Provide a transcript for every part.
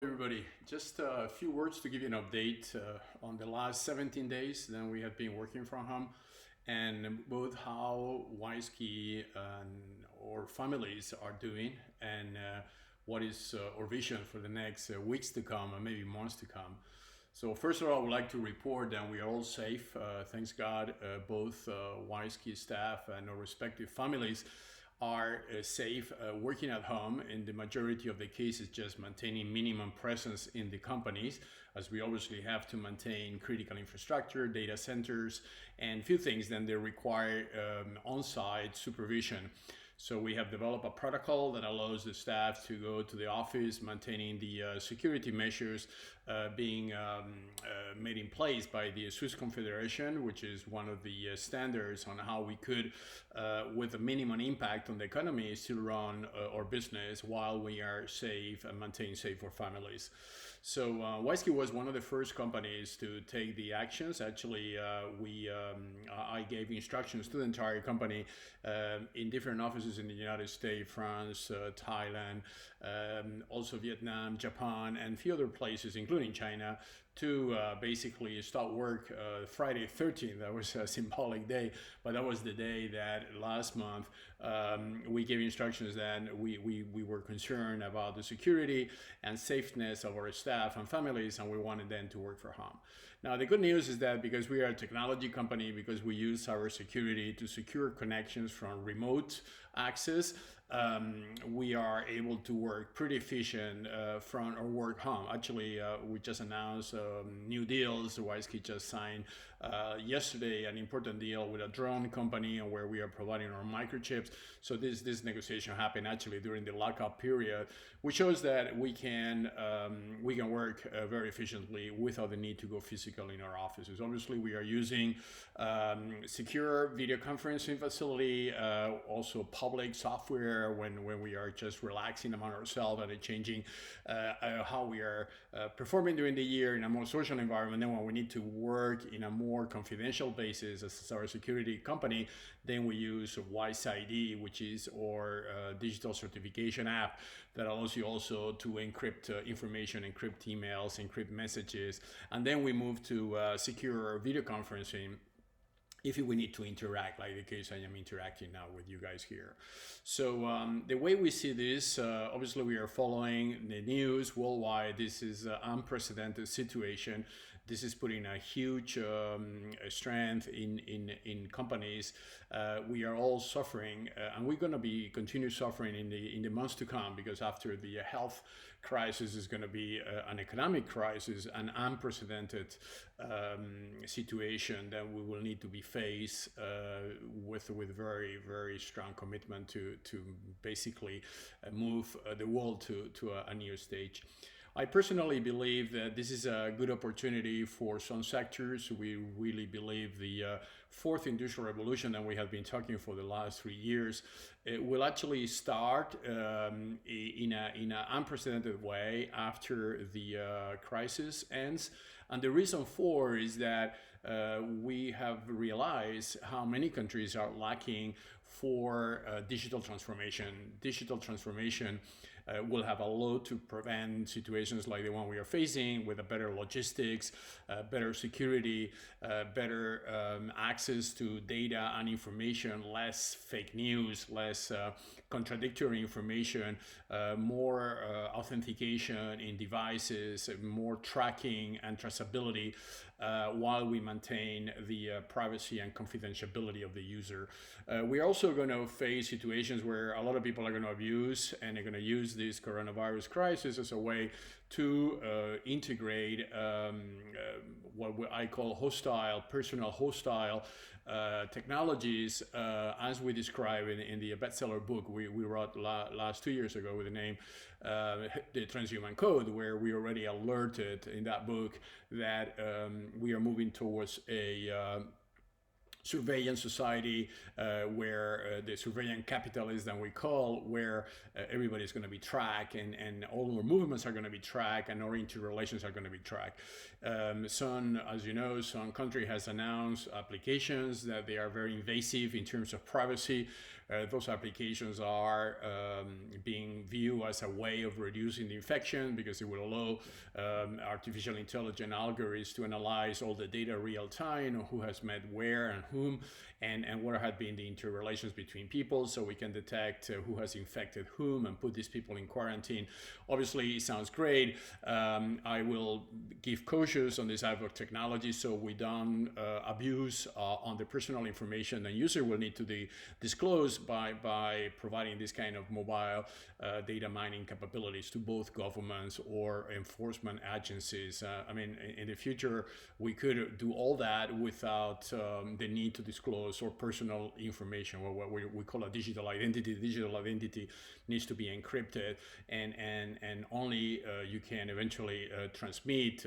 Everybody, just a few words to give you an update on the last 17 days that we have been working from home, and both how WISekey and our families are doing, and what is our vision for the next weeks to come and maybe months to come. So first of all, I would like to report that we are all safe. Thanks God, both WISekey staff and our respective families are safe working at home. In the majority of the cases, just maintaining minimum presence in the companies, as we obviously have to maintain critical infrastructure, data centers, and few things then they require on-site supervision. So we have developed a protocol that allows the staff to go to the office, maintaining the security measures being made in place by the Swiss Confederation, which is one of the standards on how we could, with a minimum impact on the economy, still run our business while we are safe and maintain safe for families. So WISekey was one of the first companies to take the actions. Actually, I gave instructions to the entire company in different offices in the United States, France, Thailand, also Vietnam, Japan, and a few other places, including China, to basically start work Friday 13th. That was a symbolic day, but that was the day that last month we gave instructions that we were concerned about the security and safeness of our staff and families, and we wanted them to work from home. Now, the good news is that because we are a technology company, because we use cybersecurity to secure connections from remote access, we are able to work pretty efficient from our work home. Actually, we just announced new deals. WISekey just signed yesterday an important deal with a drone company where we are providing our microchips. So this negotiation happened actually during the lockup period, which shows that we can work very efficiently without the need to go physical in our offices. Obviously, we are using secure video conferencing facility, also public software when we are just relaxing among ourselves and changing how we are performing during the year in a more social environment. Then when we need to work in a more confidential basis as our security company, then we use WISeID, which is our digital certification app that allows you also to encrypt information, encrypt emails, encrypt messages, and then we move to secure video conferencing if we need to interact, like the case I am interacting now with you guys here. So the way we see this, obviously we are following the news worldwide. This is an unprecedented situation. This is putting a huge strength in companies. We are all suffering, and we're going to be continue suffering in the months to come, because after the health crisis is going to be an economic crisis, an unprecedented situation that we will need to be faced with very, very strong commitment to basically move the world to a new stage. I personally believe that this is a good opportunity for some sectors. We really believe the fourth industrial revolution that we have been talking for the last 3 years, it will actually start in an unprecedented way after the crisis ends. And the reason for is that we have realized how many countries are lacking for digital transformation. Digital transformation will have a lot to prevent situations like the one we are facing, with a better logistics, better security, better access to data and information, less fake news, less contradictory information, more authentication in devices, more tracking and traceability, while we maintain the privacy and confidentiality of the user. We're also going to face situations where a lot of people are going to abuse, and they're going to use this coronavirus crisis as a way to integrate what I call personal hostile technologies, as we describe in the bestseller book we wrote last 2 years ago with the name The Transhuman Code, where we already alerted in that book that we are moving towards a surveillance society, where the surveillance capitalism we call, where everybody's going to be tracked, and all our movements are going to be tracked, and our interrelations are going to be tracked. As you know, some country has announced applications that they are very invasive in terms of privacy. Those applications are being viewed as a way of reducing the infection, because it will allow artificial intelligence algorithms to analyze all the data real time, who has met where and whom, and what have been the interrelations between people, so we can detect who has infected whom and put these people in quarantine. Obviously, it sounds great. I will give cautious on this type of technology, so we don't abuse on the personal information the user will need to disclose by providing this kind of mobile data mining capabilities to both governments or enforcement agencies. I mean, in the future, we could do all that without the need to disclose or personal information, or what we call a digital identity. The digital identity needs to be encrypted, and only you can eventually transmit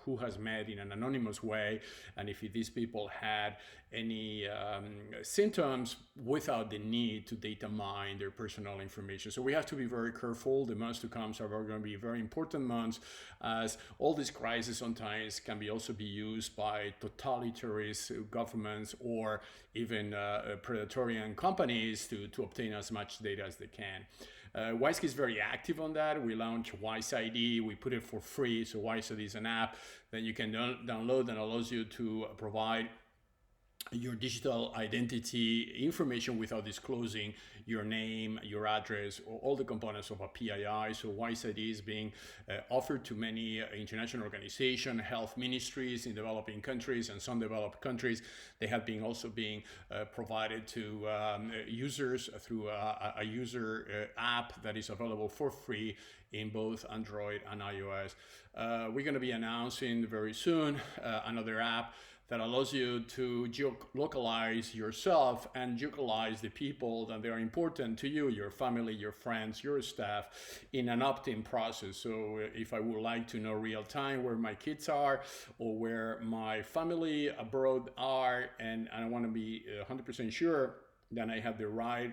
who has met in an anonymous way, and if these people had any symptoms, without the need to data mine their personal information. So we have to be very careful. The months to come are going to be very important months, as all these crises sometimes can also be used by totalitarian governments or even predatory companies to obtain as much data as they can. WISekey is very active on that. We launched WISeID. We put it for free. So WISeID is an app that you can download that allows you to provide your digital identity information without disclosing your name, your address, or all the components of a PII. So WISeID is being offered to many international organizations, health ministries in developing countries and some developed countries. They have been also being provided to users through a user app that is available for free in both Android and iOS. We're going to be announcing very soon another app that allows you to geolocalize yourself and geolocalize the people that are important to you, your family, your friends, your staff, in an opt-in process. So if I would like to know real time where my kids are or where my family abroad are, and I want to be 100% sure that I have the right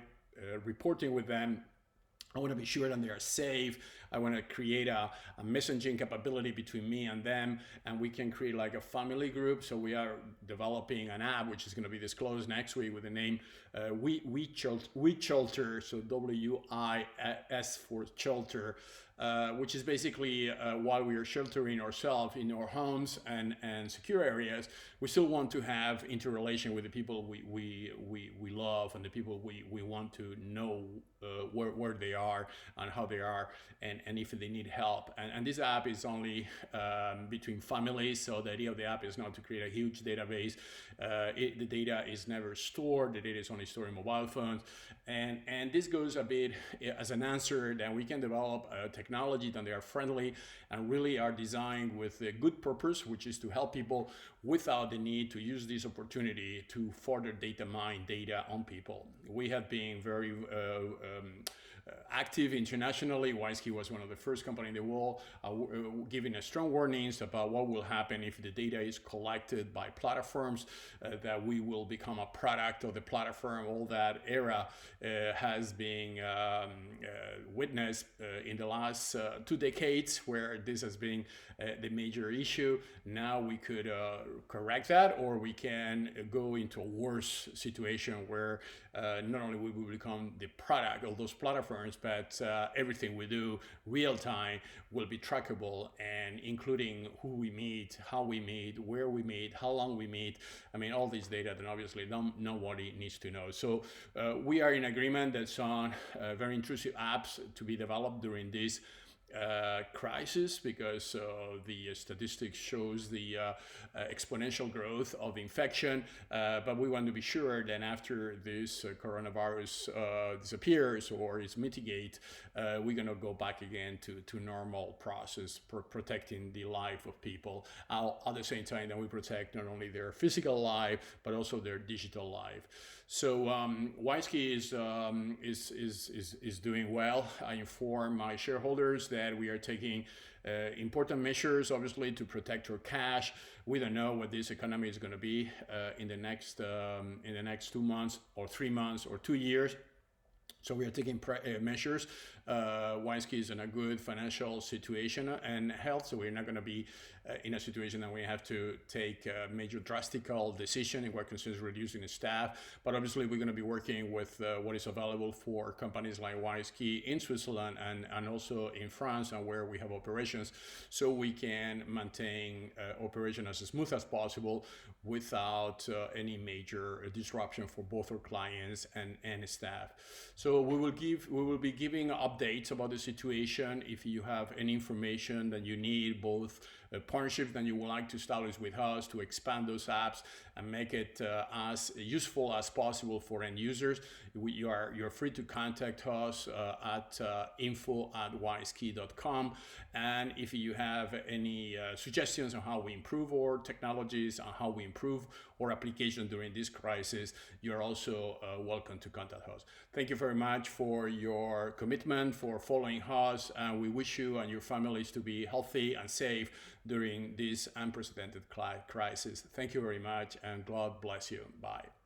reporting with them, I want to be sure that they are safe. I want to create a messaging capability between me and them, and we can create like a family group. So we are developing an app which is going to be disclosed next week with the name WIShelter, so WIS for shelter, which is basically while we are sheltering ourselves in our homes and secure areas, we still want to have interrelation with the people we love and the people we want to know where they are and how they are, and if they need help. And this app is only between families, so the idea of the app is not to create a huge database. The data is never stored. The data is only stored in mobile phones. And this goes a bit as an answer that we can develop technology that they are friendly and really are designed with a good purpose, which is to help people without the need to use this opportunity to further data mine data on people. We have been very active internationally. WISekey was one of the first companies in the world giving strong warnings about what will happen if the data is collected by platforms, that we will become a product of the platform. All that era has been witnessed in the last 2 decades, where this has been the major issue. Now we could correct that, or we can go into a worse situation where not only we will become the product of those platforms, but everything we do real time will be trackable, and including who we meet, how we meet, where we meet, how long we meet. I mean, all these data that obviously nobody needs to know. So we are in agreement that some very intrusive apps to be developed during this crisis, because the statistics shows the exponential growth of infection, but we want to be sure that after this coronavirus disappears or is mitigated, we're going to go back again to normal process protecting the life of people at the same time that we protect not only their physical life but also their digital life. So WISekey is doing well. I inform my shareholders that we are taking important measures, obviously, to protect our cash. We don't know what this economy is going to be in the next 2 months or 3 months or 2 years. So we are taking measures WISekey is in a good financial situation and health, so we're not going to be in a situation that we have to take a major drastical decision in what concerns reducing the staff. But obviously, we're going to be working with what is available for companies like WISekey in Switzerland and also in France, and where we have operations, so we can maintain operation as smooth as possible without any major disruption for both our clients and staff. So we will be giving updates about the situation. If you have any information that you need, both partnerships that you would like to establish with us to expand those apps and make it as useful as possible for end users, you're free to contact us at info@wisekey.com. And if you have any suggestions on how we improve our technologies, on how we improve our application during this crisis, you're also welcome to contact us. Thank you very much for your commitment, for following us, and we wish you and your families to be healthy and safe during this unprecedented crisis. Thank you very much, and God bless you. Bye.